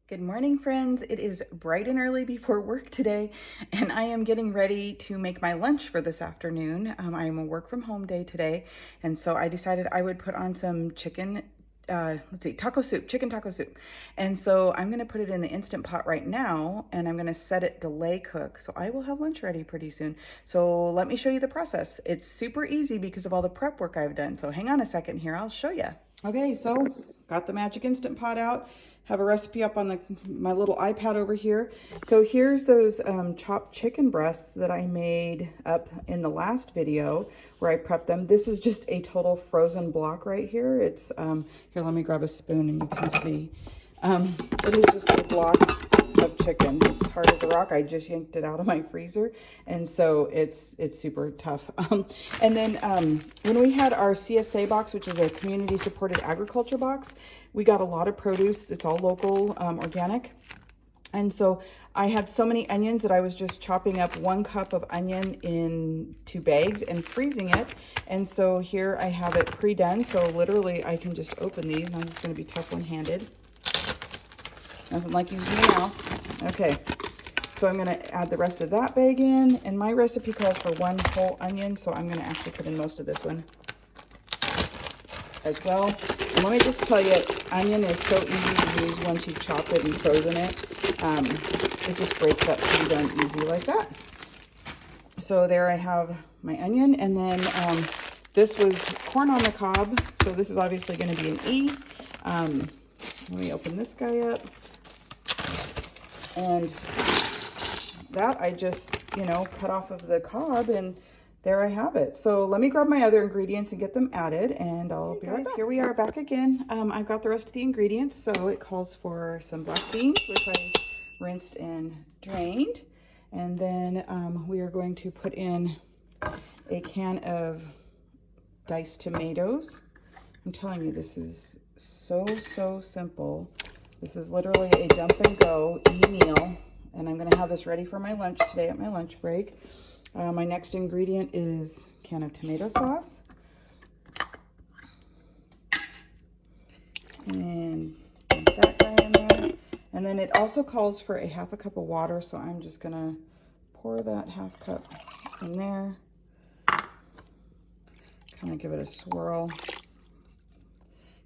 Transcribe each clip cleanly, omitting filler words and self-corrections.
Good morning, friends. It is bright and early before work today, and I am getting ready to make my lunch for this afternoon. I am a work from home day today, and so I decided I would put on some chicken, taco soup, chicken taco soup. And so I'm gonna put it in the Instant Pot right now, and I'm gonna set it delay cook. So I will have lunch ready pretty soon. So let me show you the process. It's super easy because of all the prep work I've done. So hang on a second here, I'll show you. Okay, so got the Magic Instant Pot out. Have a recipe up on my little iPad over here. So here's those chopped chicken breasts that I made up in the last video where I prepped them. This is just a total frozen block right here. It's, here, let me grab a spoon and you can see. It is just a block of chicken. It's hard as a rock. I just yanked it out of my freezer, and so it's super tough. And then when we had our CSA box, which is a community supported agriculture box, we got a lot of produce. It's all local, organic. And so I had so many onions that I was just chopping up 1 cup of onion in 2 bags and freezing it. And so here I have it pre-done. So literally I can just open these, and I'm just going to be tough one-handed. Nothing like using your mouth. Okay, so I'm going to add the rest of that bag in, and my recipe calls for 1 whole onion, so I'm going to actually put in most of this one as well. And let me just tell you, onion is so easy to use once you've chopped it and frozen it. It just breaks up pretty darn easy like that. So there I have my onion, and then this was corn on the cob, so this is obviously going to be an E. Let me open this guy up. And that I just, cut off of the cob, and there I have it. So let me grab my other ingredients and get them added, and I'll be right back. Here we are back again. I've got the rest of the ingredients. So it calls for some black beans, which I rinsed and drained. And then we are going to put in a can of diced tomatoes. I'm telling you, this is so simple. This is literally a dump and go meal, and I'm going to have this ready for my lunch today at my lunch break. My next ingredient is a can of tomato sauce, and dump that guy in there. And then it also calls for a 1/2 cup of water, so I'm just going to pour that 1/2 cup in there, kind of give it a swirl.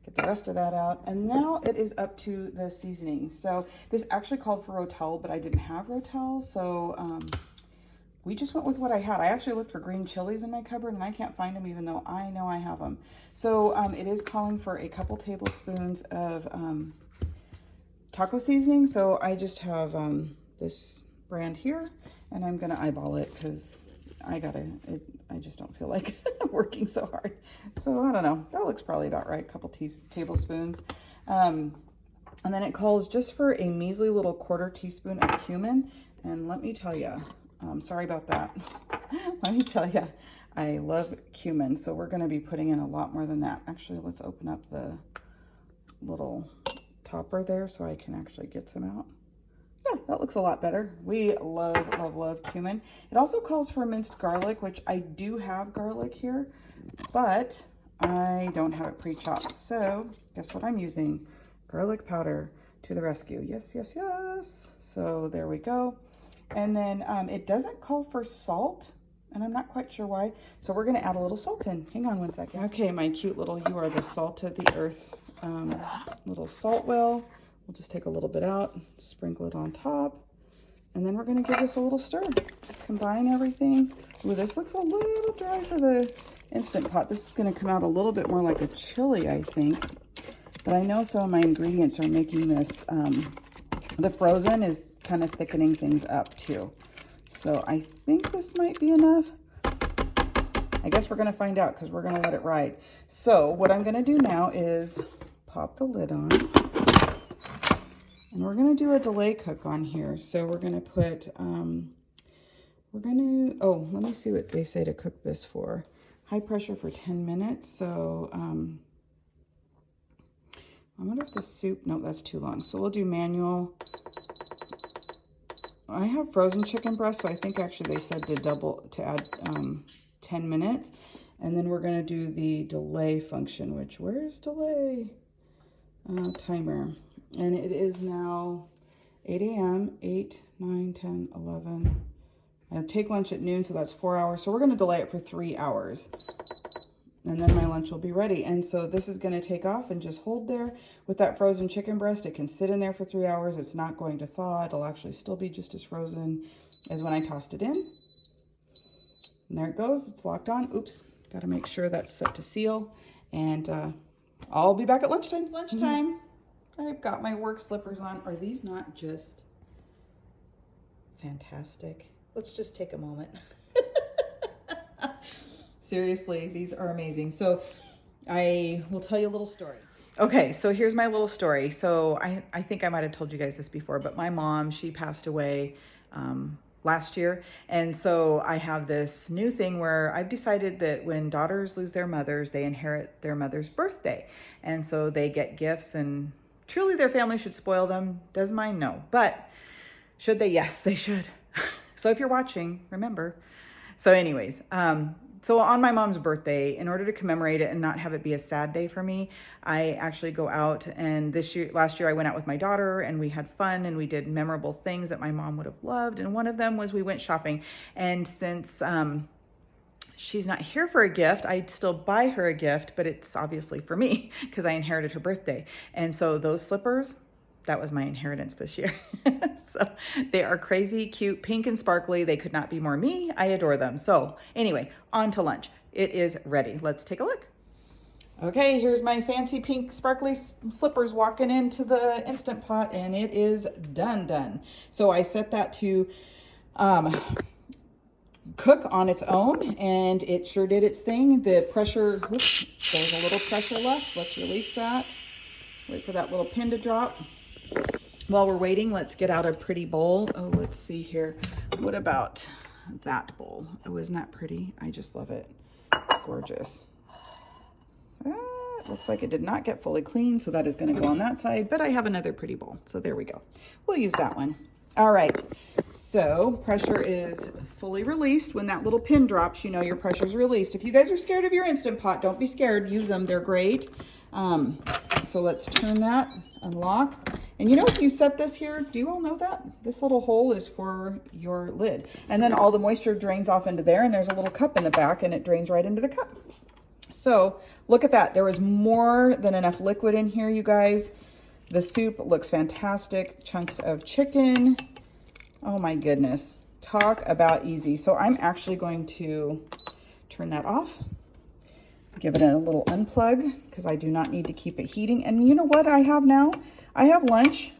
Get the rest of that out, and now it is up to the seasoning. So this actually called for Rotel, but I didn't have Rotel, so we just went with what I had. I actually looked for green chilies in my cupboard, and I can't find them, even though I know I have them. So it is calling for a couple tablespoons of taco seasoning. So I just have this brand here, and I'm gonna eyeball it because I just don't feel like working so hard. So I don't know, that looks probably about right, a couple tablespoons. And then it calls just for a measly little 1/4 teaspoon of cumin. And let me tell you, sorry about that. Let me tell you, I love cumin. So we're gonna be putting in a lot more than that. Actually, let's open up the little topper there so I can actually get some out. Yeah, that looks a lot better. We love cumin. It also calls for minced garlic, which I do have garlic here, but I don't have it pre-chopped. So guess what I'm using? Garlic powder to the rescue. Yes. So there we go. And then it doesn't call for salt, and I'm not quite sure why. So we're gonna add a little salt in. Hang on 1 second. Okay, my cute little, you are the salt of the earth little salt well. We'll just take a little bit out, sprinkle it on top, and then we're going to give this a little stir. Just combine everything. Ooh, this looks a little dry for the Instant Pot. This is going to come out a little bit more like a chili, I think. But I know some of my ingredients are making this, the frozen is kind of thickening things up too. So I think this might be enough. I guess we're going to find out because we're going to let it ride. So what I'm going to do now is pop the lid on. And we're going to do a delay cook on here. So we're going to put, let me see what they say to cook this for. High pressure for 10 minutes. So I wonder if the soup, no, that's too long. So we'll do manual. I have frozen chicken breast, so I think actually they said to add 10 minutes. And then we're going to do the delay function, which, where's delay? Timer. And it is now 8 a.m., 8, 9, 10, 11. I take lunch at noon, so that's 4 hours. So we're going to delay it for 3 hours. And then my lunch will be ready. And so this is going to take off and just hold there with that frozen chicken breast. It can sit in there for 3 hours. It's not going to thaw. It'll actually still be just as frozen as when I tossed it in. And there it goes. It's locked on. Oops. Got to make sure that's set to seal. And I'll be back at lunchtime. It's lunchtime. I've got my work slippers on. Are these not just fantastic? Let's just take a moment. Seriously, these are amazing. So I will tell you a little story. Okay, so here's my little story. So I think I might have told you guys this before, but my mom, she passed away last year. And so I have this new thing where I've decided that when daughters lose their mothers, they inherit their mother's birthday. And so they get gifts, and truly their family should spoil them. Does mine? No. But should they? Yes, they should. So if you're watching, remember. So anyways, so on my mom's birthday, in order to commemorate it and not have it be a sad day for me, I actually go out, and last year I went out with my daughter and we had fun and we did memorable things that my mom would have loved. And one of them was we went shopping. And since she's not here for a gift, I'd still buy her a gift, but it's obviously for me because I inherited her birthday. And so those slippers, that was my inheritance this year. So they are crazy, cute, pink and sparkly. They could not be more me. I adore them. So anyway, on to lunch. It is ready. Let's take a look. Okay, here's my fancy pink sparkly slippers walking into the Instant Pot, and it is done. So I set that to cook on its own, and it sure did its thing. The pressure, whoops, there's a little pressure left. Let's release that. Wait for that little pin to drop. While we're waiting, let's get out a pretty bowl. Oh, let's see here. What about that bowl? Oh, isn't that pretty? I just love it. It's gorgeous. It looks like it did not get fully clean, so that is going to go on that side, but I have another pretty bowl, so there we go. We'll use that one. All right, so pressure is fully released. When that little pin drops, you know your pressure's released. If you guys are scared of your Instant Pot, don't be scared. Use them. They're great. So let's turn that, unlock. And you know, if you set this here, do you all know that? This little hole is for your lid. And then all the moisture drains off into there, and there's a little cup in the back, and it drains right into the cup. So look at that. There was more than enough liquid in here, you guys. The soup looks fantastic. Chunks of chicken. Oh my goodness. Talk about easy. So I'm actually going to turn that off. Give it a little unplug because I do not need to keep it heating. And you know what I have now? I have lunch.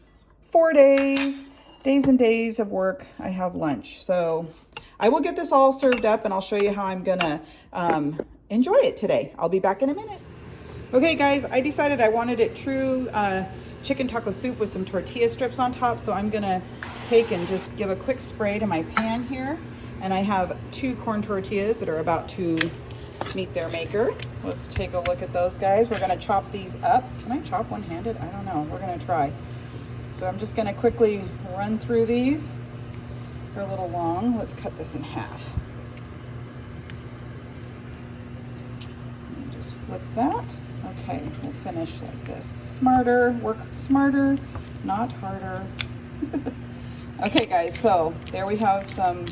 4 days and days of work. I have lunch. So I will get this all served up and I'll show you how I'm gonna enjoy it today. I'll be back in a minute. Okay guys, I decided I wanted it true chicken taco soup with some tortilla strips on top. So I'm gonna take and just give a quick spray to my pan here. And I have 2 corn tortillas that are about to meet their maker. Let's take a look at those guys. We're gonna chop these up. Can I chop one-handed? I don't know. We're gonna try. So I'm just gonna quickly run through these. They're a little long. Let's cut this in half. And just flip that. Okay, we'll finish like this. Smarter, work smarter, not harder. Okay guys, so there we have some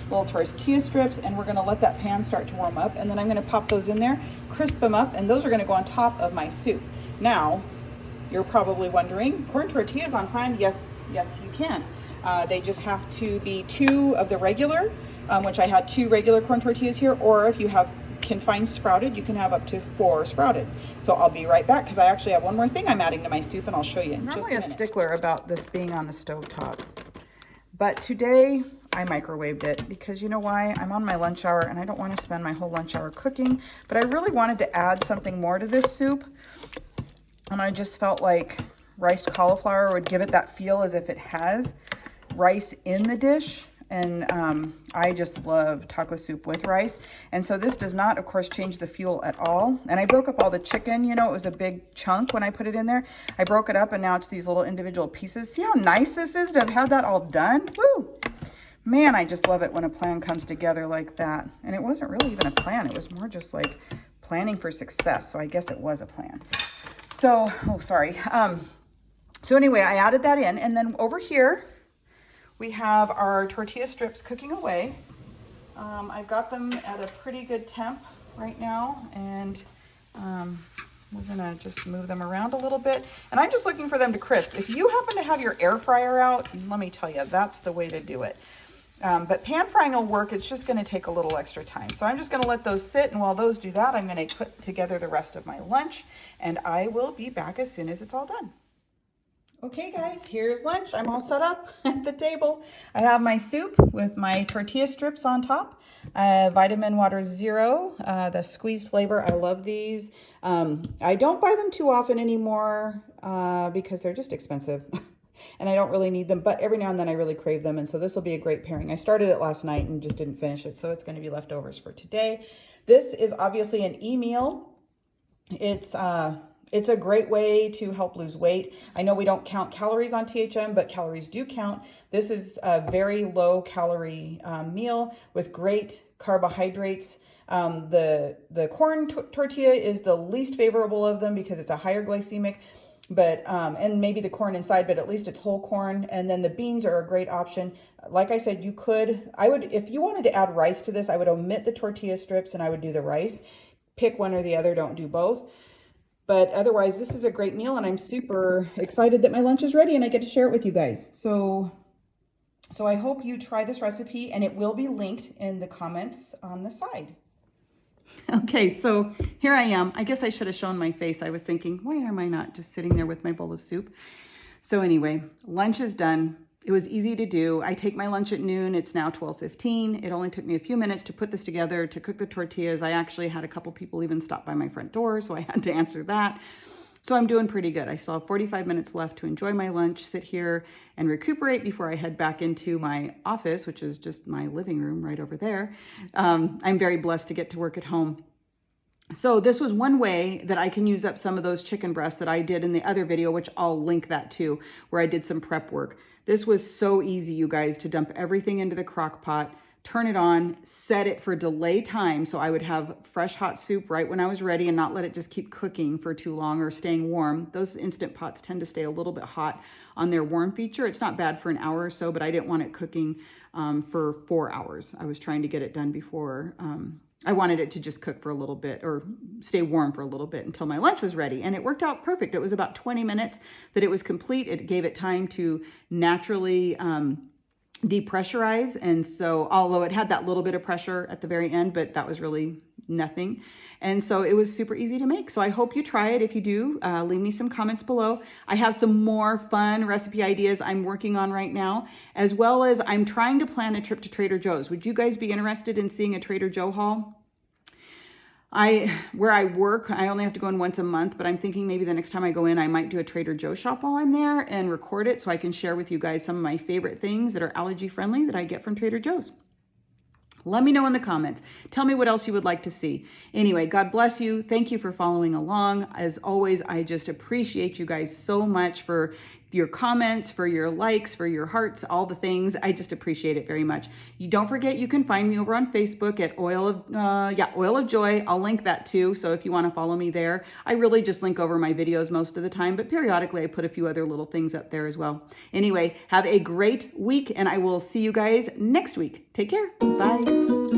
little tortilla strips, and we're gonna let that pan start to warm up, and then I'm gonna pop those in there, crisp them up, and those are gonna go on top of my soup. Now, you're probably wondering, corn tortillas on hand? Yes, you can. They just have to be 2 of the regular, which I had 2 regular corn tortillas here, or if you can find sprouted, you can have up to 4 sprouted. So I'll be right back because I actually have one more thing I'm adding to my soup, and I'll show you in just a minute. I'm normally a stickler about this being on the stove top, but today I microwaved it because you know why? I'm on my lunch hour and I don't want to spend my whole lunch hour cooking, but I really wanted to add something more to this soup. And I just felt like riced cauliflower would give it that feel as if it has rice in the dish. And I just love taco soup with rice. And so this does not, of course, change the fuel at all. And I broke up all the chicken. You know, it was a big chunk when I put it in there. I broke it up and now it's these little individual pieces. See how nice this is to have had that all done? Woo! Man, I just love it when a plan comes together like that. And it wasn't really even a plan. It was more just like planning for success. So I guess it was a plan. So, oh, sorry. So anyway, I added that in, and then over here, we have our tortilla strips cooking away. I've got them at a pretty good temp right now, and we're gonna just move them around a little bit. And I'm just looking for them to crisp. If you happen to have your air fryer out, let me tell you, that's the way to do it. But pan frying will work, it's just gonna take a little extra time. So I'm just gonna let those sit, and while those do that, I'm gonna put together the rest of my lunch, and I will be back as soon as it's all done. Okay guys, here's lunch. I'm all set up at the table. I have my soup with my tortilla strips on top, Vitamin Water Zero, the squeezed flavor. I love these. I don't buy them too often anymore because they're just expensive and I don't really need them, but every now and then I really crave them, and so this will be a great pairing. I started it last night and just didn't finish it, so it's going to be leftovers for today. This is obviously an e-meal. It's a great way to help lose weight. I know we don't count calories on THM, but calories do count. This is a very low calorie meal with great carbohydrates. The corn tortilla is the least favorable of them because it's a higher glycemic, but and maybe the corn inside, but at least it's whole corn. And then the beans are a great option. Like I said, if you wanted to add rice to this, I would omit the tortilla strips and I would do the rice. Pick one or the other, don't do both. But otherwise, this is a great meal, and I'm super excited that my lunch is ready and I get to share it with you guys. So I hope you try this recipe, and it will be linked in the comments on the side. Okay, so here I am. I guess I should have shown my face. I was thinking, why am I not just sitting there with my bowl of soup? So anyway, lunch is done. It was easy to do. I take my lunch at noon. It's now 12:15. It only took me a few minutes to put this together, to cook the tortillas. I actually had a couple people even stop by my front door, so I had to answer that. So I'm doing pretty good. I still have 45 minutes left to enjoy my lunch, sit here and recuperate before I head back into my office, which is just my living room right over there. I'm very blessed to get to work at home. So this was one way that I can use up some of those chicken breasts that I did in the other video, which I'll link that to, where I did some prep work. This was so easy, you guys, to dump everything into the crock pot, turn it on, set it for delay time, so I would have fresh hot soup right when I was ready and not let it just keep cooking for too long or staying warm. Those Instant Pots tend to stay a little bit hot on their warm feature. It's not bad for an hour or so, but I didn't want it cooking for 4 hours. I was trying to get it done before I wanted it to just cook for a little bit or stay warm for a little bit until my lunch was ready. And it worked out perfect. It was about 20 minutes that it was complete. It gave it time to naturally depressurize. And so, although it had that little bit of pressure at the very end, but that was really nothing. And so it was super easy to make. So I hope you try it. If you do, leave me some comments below. I have some more fun recipe ideas I'm working on right now, as well as I'm trying to plan a trip to Trader Joe's. Would you guys be interested in seeing a Trader Joe haul? Where I work, I only have to go in once a month, but I'm thinking maybe the next time I go in, I might do a Trader Joe shop while I'm there and record it so I can share with you guys some of my favorite things that are allergy friendly that I get from Trader Joe's. Let me know in the comments. Tell me what else you would like to see. Anyway, God bless you. Thank you for following along. As always, I just appreciate you guys so much for your comments, for your likes, for your hearts, all the things. I just appreciate it very much. You don't forget, you can find me over on Facebook at Oil of Joy. I'll link that too. So if you want to follow me there, I really just link over my videos most of the time, but periodically I put a few other little things up there as well. Anyway, have a great week, and I will see you guys next week. Take care. Bye.